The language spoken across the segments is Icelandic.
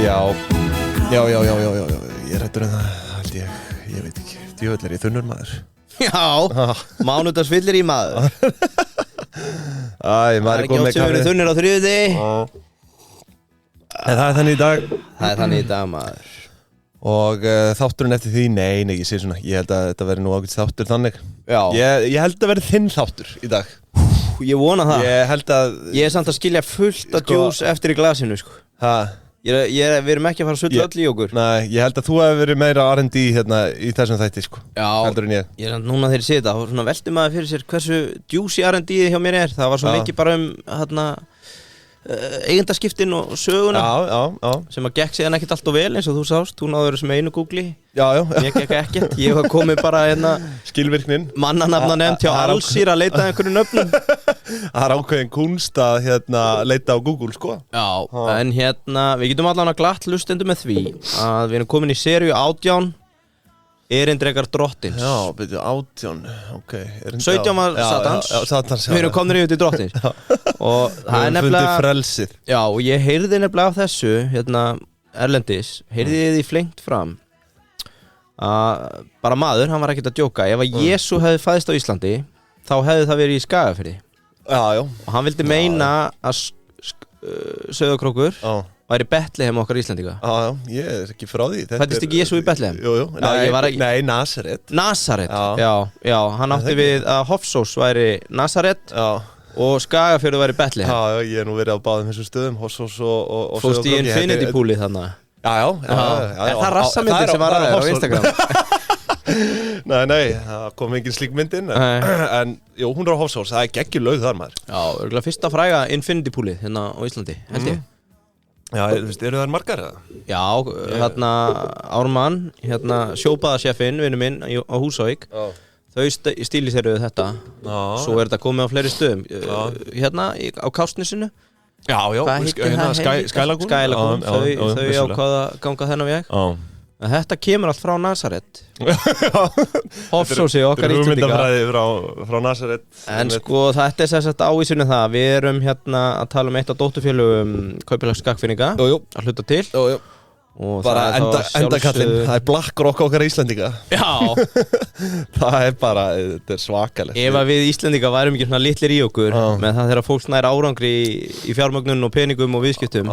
Já, ég rættur það, held ég veit ekki, djöfull ég þunnur maður. Já, mánudagsfyllir í maður. Maður komið með kaffi. Þunnur á þriðjudi. En það þannig í dag. Það þannig í dag, maður. Og þátturinn eftir því, nei, ég sé svona, ég held að þetta veri nú ágætt þáttur þannig. Já. Ég held að veri þinn þáttur í dag. Ég vona það. Ég held að... Ég samt að skilja fullt af djús eftir í glasinu, sko. Við erum ekki að fara að sulla öll í okkur. Nei, ég held að þú hefur verið meira R&D hérna í þessum þætti, sko. Já, heldur en ég. Ég er samt núna þegar ég sé þetta, þá velti maður fyrir sér hversu djúsi R&D hjá mér er. Það var svo mikið bara eigendaskiptin og söguna sem að gekk síðan ekkert allt og vel eins og þú sást, þú náður sem einu Google. Ég gekk ekkert, ég var komið bara skilvirknin mannanafna nefnt hjá Alsýr að leita einhverju nöfnum. Það er ákveðin kunst að leita á Google, sko. Já, en við getum allavega glatt hlustendur með því að við erum komin í seríu 18 Erindrekar drottins. Já, byrju 18, ok. 17 var Satans. Við erum komnir yfir til drottins. Og það er nefnilega frelsið. Já, og ég heyrði nefnilega af þessu erlendis, heyrði því flengt fram að bara maður, hann var ekkert að djóka. Ef að Jesú hefði fæðst á Íslandi þá hefði það verið í Skagafirði. Já. Og hann vildi meina að Sauðárkrókur væri Betlehem okkar Íslandinga. Já, ég er ekki frá því. Fæddist ekki Jesú í Betlehem? Jú. Nei, Nasaret. Nasaret, já, hann átti við að Hofsós væri Nasaret og Skagafjörður væri Betlehem. Já, ég er nú verið á báðum þessum stöðum, Hofsós og fórst í Infinity Poolið þannig. Já. Er það rassamyndin sem var að á Instagram? Nei, það kom engin slík mynd inn. En, jú, hún er á Hofsós, það er geggjulaug þar, maður. Já, örgulega fyrsta fræga Infinity Poolið hérna á Íslandi, held ég. Já, eru það margar eða? Já, Ármann, sjóbaðasjefinn, vinur minn á Húsavík. Þau stíliseruðu þetta. Svo er þetta komið á fleiri stöðum. Á Kástnesinu. Já, Skylagún. Þau ákvaða að ganga þennan veg. Þetta kemur allt frá Nasaret. Hofsósi okkar Íslendinga. Þetta er hugmyndafræði frá Nasaret. En sko þetta er sérstætt ávísunum það. Við erum að tala eitt af dótturfélögum Kaupfélags Skagfirðinga að hluta til. Og bara endakallinn, það er BlackRock okkar Íslendinga. Já. Það er bara, þetta er svakalegt. Ef að við Íslendinga værum ekki svona litlir í okkur með það þegar fólk nær árangri í fjármögnun og peningum og viðskiptum,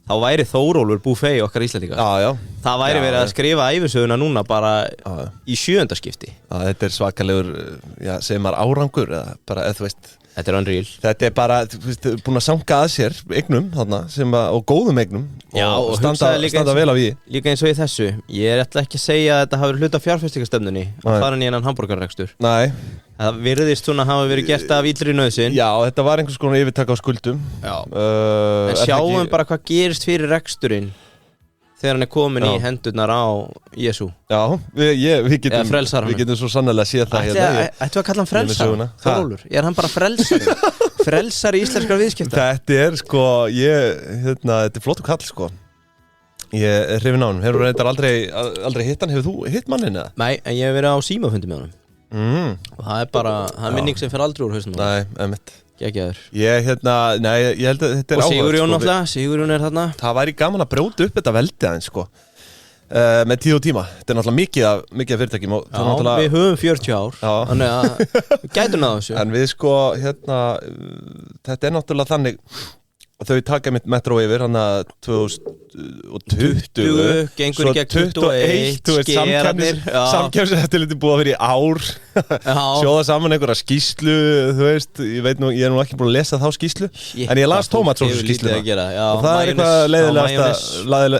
þá væri Þórólfur buffet okkar Íslendinga. Já. Það væri verið að skrifa ævisöguna núna bara í 7. skipti. Þetta er svakalegur, segir maður árangur eða bara, þú veist. Þetta er unreal. Þetta er bara, þú veist, búin að sanga að sér eignum þarna, og góðum eignum og standa vel af í. Líka eins og í þessu. Ég ætla ekki að segja að þetta hafi verið hluta fjárfestingarstefnunni að fara inn í hennan hamborgarrekstur. Nei. Það virðist svona hafa verið gert af illri nauðsyn. Já, þetta var einhvers konar yfirtaka á skuldum. Já. En sjáum bara hvað gerist fyrir reksturinn þegar hann er komin í hendurnar á Jesú. Já, við getum svo sannarlega séð það hérna. Ættu að kalla hann frelsara? Þórólfur, er hann bara frelsari? Frelsari íslenskra viðskipta? Þetta er sko, þetta er flottur kall sko. Ég er hrifinn á hann. Hefur reyndar aldrei hitt hann? Hefur þú hitt manninn eða? Nei, en ég hef verið á símafundi með honum. Og það er bara, það er minning sem fer aldrei úr hausnum. Nei, emitt. Geggjaður. Ég held að þetta er áhuga. Og Sigurjón náttúrulega, Sigurjón er þarna. Það væri gaman að brjóta upp þetta veldi aðeins sko. Með tíð og tíma. Þetta er náttúrulega mikið af fyrirtækjum. Já, við höfum 40 ár. Þannig að við gætum náðu þessu. En við sko, þetta er náttúrulega þannig þau taka mitt metro yfir hann að 2020 gengur í gegn 21 skerarnir samkeppniseftirlitið búið að vera í ár sjóða saman einhverja skýrslu þú veist, ég er nú ekki búin að lesa þá skýrslu en ég las tómatsósu skýrsluna og það er eitthvað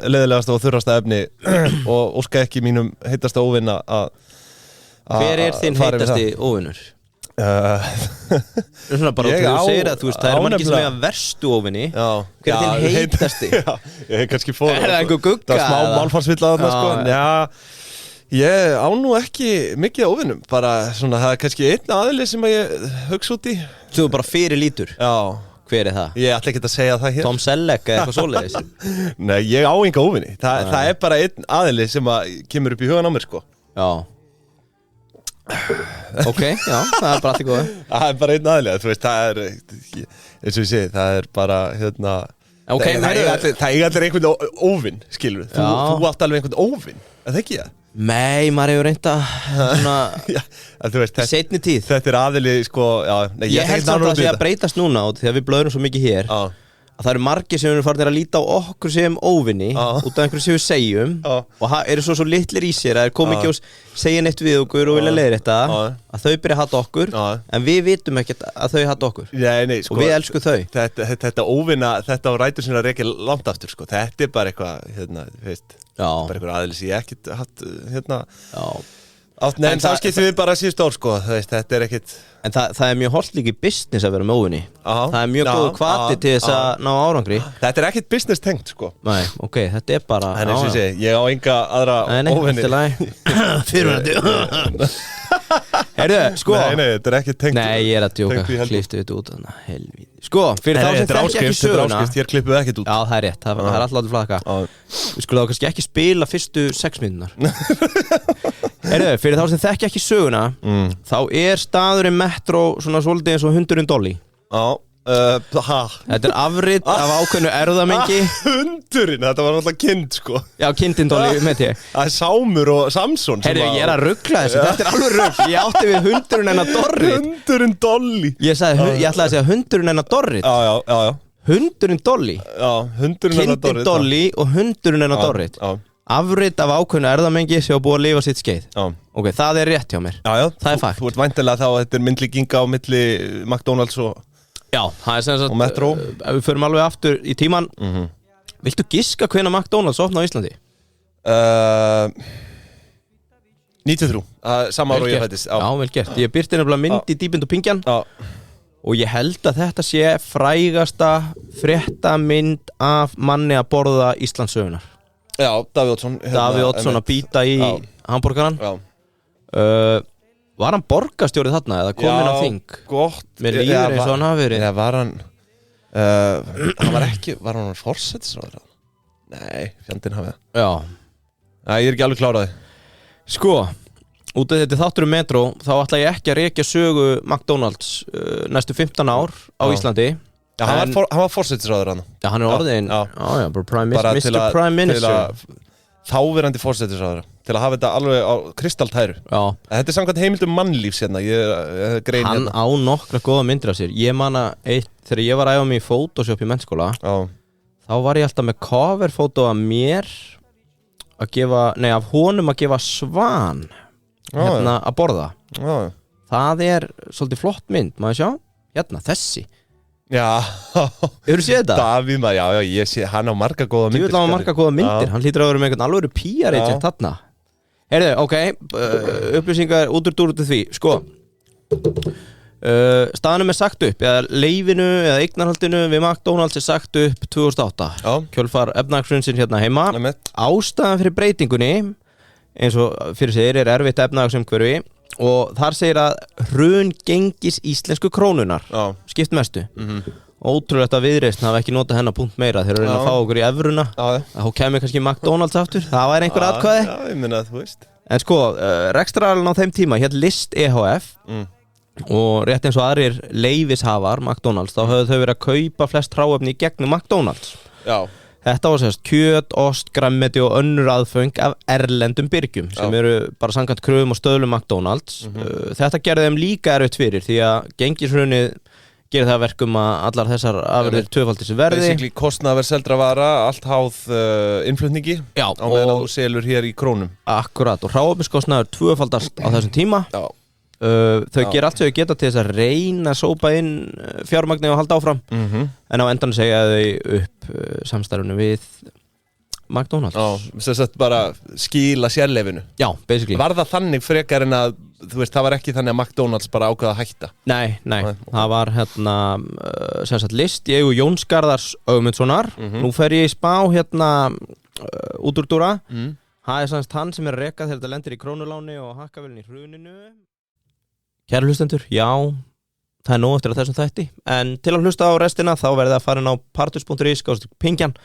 leiðilegasta og þurrasta efni og óska ekki mínum heitasta óvinna að hver er þinn heitasti óvinnur? Svona bara þú segir að þú veist það er margir sem eiga verstu óvinni hver er þinn heitasti? Ég hef kannski fóð það einhver gugga? Það er smá málfarsvilla þarna sko ég á nú ekki mikið óvinnum bara svona það er kannski einn aðili sem ég hugsa út í Þú bara fyrir lítur? Já Hver er það? Ég ætla ekki að segja það hér Tom Selleck eða eitthvað svoleiðis? Nei, ég á enga óvinni Það er bara einn aðili sem kemur upp í hugan á mér sko Já Ok, já, það bara allt í góðu. Það bara einn aðlega, þú veist, það eins og ég segi, það bara, okay, það allir einhvern óvinn, skilur þú átt alveg einhvern óvinn, það ekki það? Nei, maður hefur reynda setni tíð. Þetta aðili, sko, já nei, ég held samt að það sé að breytast núna því að við blöðum svo mikið hér að það eru margir sem eru farin að líta á okkur sem óvinni út af einhverju sem við segjum og eru svo litlir í sér að kom ekki og segja neitt við okkur og vilja leiðrétta að þau byrja að hata okkur en við vitum ekkert að þau hata okkur nei, sko, og við elskum þau. Þetta óvinna, þetta á rætur sinna að rekja langt aftur, sko. Þetta bara eitthvað, veist, bara eitthvað aðeins ég ekkert hatt, en það skiptir við bara síðust ár, sko, veist, þetta ekkert. En það er mjög holdt líka í business að vera með óvinni. Það er mjög góð hvati til þess að ná árangri. Þetta ekkert business tengt, sko. Nei, ok, þetta bara en eins og ég segi, ég á enga aðra óvinni. Fyrirvændi Heyrðu, sko Nei, þetta ekkert tengt. Nei, ég að djóka, kliftu þetta út helvíði. Sko, fyrir þá sem þekki ekki söguna hér klippum við ekkert út. Já, það er rétt, það er alltaf flaka. Við skulum þá kannski ekki spila fyrstu 6 mínútur. Heyrðu, fyrir þá sem þekki ekki söguna þá er staðurinn Metro svona svolítið eins og hundurinn Dolly. Þetta er afrit af ákveðnu erfðamengi. Hundurinn, þetta var náttúrulega kind, sko. Já, kindin Dolly, með ég. Það er Sámur og Samson. Heyrðu, ég að ruggla þessu, þetta er alveg rugg. Ég átti við hundurinn hennar Dorrit. Hundurinn Dolly. Ég ætlaði að segja hundurinn hennar Dorrit. Já. Hundurinn Dolly. Já, hundurinn hennar Dorrit. Kindin Dolly og hundurinn hennar Dorrit. Afrit af ákveðnu erfðamengi sem var búið að lifa sitt skeið. Ok, það er rétt hjá mér. Já, það er fakt. Þú ert væntanlega þá að þetta er myndlíkinga á milli McDonald's og já, það er sem sagt og Metro. Ef við förum alveg aftur í tíman viltu giska hvenær McDonald's opna á Íslandi? 93, sama ára og ég fættist. Já, vel gert. Ég birti nefnilega mynd í Dýbind og Pingjan og ég held að þetta sé frægasta fréttamynd af manni að borða Íslandssögunar. Já, Davíð Oddsson. Davíð Oddsson að býta í hambúrgaran. Var hann borgarstjórið þarna eða kominn á þing? Gott. Mér líður eins og hann hafi verið. Já, var hann forsætisráðherra? Nei, fjandinn hafi það. Já. Nei, ég er ekki alveg kláraði. Sko, út af þetta þáttur Metro, þá ætla ég ekki að rekja sögu McDonald's næstu 15 ár á Íslandi. Já, hann var forsætisráðherra hann. Já, hann er orðin, bara Mr. Prime Minister. Þáverandi forsætisráðherra. Til að hafa þetta alveg á kristaltæru. Já. Þetta er samkvæmt heimildum mannlífs hérna. Hann á nokkra góða myndir af sér. Ég man að þegar ég var að æfa mig í Photoshop í mennskóla, þá var ég alltaf með coverfótó af mér af honum að gefa svan hérna að borða. Það er svolítið flott mynd, maður sjá. Hérna, þessi. Já. Hefur þú séð þetta? Davíð maður, já, ég sé, hann á marga góða myndir. Ég vil á marga góða myndir, hann hlýtur að vera með einhvern alvöru PR-agent þarna. Heyrðu, ok, upplýsingar út úr því, sko. Staðanum er sagt upp, eða leifinu eða eignarhaldinu við McDonald's er sagt upp 2008. Kjölfar efnahagshrunsins hérna heima. Ástæðan fyrir breytingunni, eins og fyrir segir, er erfitt efnahagsumhverfi. Og þar segir að hrun gengis íslensku krónunar skipt mestu. Ótrúlegt að Viðreisn hafa ekki notað hennar punkt meira þegar reyna að fá okkur í evruna. Þá kemur kannski McDonald's aftur. Það væri einhver atkvæði. Já, ég minna að þú veist. En sko, rekstraraðilinn á þeim tíma hér List EHF og rétt eins og aðrir leifishafar McDonald's, þá höfðu þau verið að kaupa flest hráefni í gegnum McDonald's. Já. Þetta var sérst kjöt, ost, grammeti og önnur aðföng af erlendum byrgjum sem eru bara samkvæmt kröfum og stöðlum McDonald's. Þetta gerði þeim líka erfitt fyrir því að gengishrunið gerir það verkum að allar þessar afurðir tvöfaldis verði. Basically kostnaðarverð seldra vara, allt háð innflutningi á meðan þú selur hér í krónum. Akkurat, og hráefniskostnaður tvöfaldast á þessum tíma. Þau gera allt sem þau geta til þess að reyna að sópa inn fjármagni og halda áfram en á endan segja þau upp samstarfinu við McDonald's. Já, þess að bara skila sérleifinu. Já, basically. Var það þannig frekar en að, þú veist, það var ekki þannig að McDonald's bara ákvaða að hætta? Nei, það var hérna sem sagt List í eigu Jóns Garðars Ögmundssonar. Nú fer ég í spá hérna út úr dúra. Það er semst hann sem er að reka þegar þetta lendir í krónuláni og hakkavelin í hruninu. Kæru hlustendur, já, það er nóg eftir að þessum þætti. En til að hlusta á restina þá verðið að fara inn á partus.is/pingjan.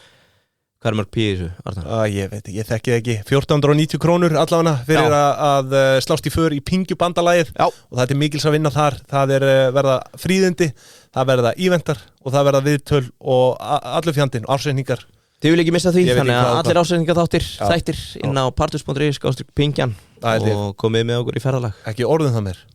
Hvað mörg pí í þessu, Arnar? Ég veit ekki, ég þekki það ekki 1490 krónur allavega fyrir að slást í för í pingjubandalagið og það er mikils að vinna þar. Það verða fríðindi, það verða íventar og það verða viðtöl og allur fjandinn, ársreikningar. Þið vil ekki missa því, þannig að allir ársreikningar þættir inn á partus.is/pingjan og komið með okkur í ferðalag. Ekki orðum það mér.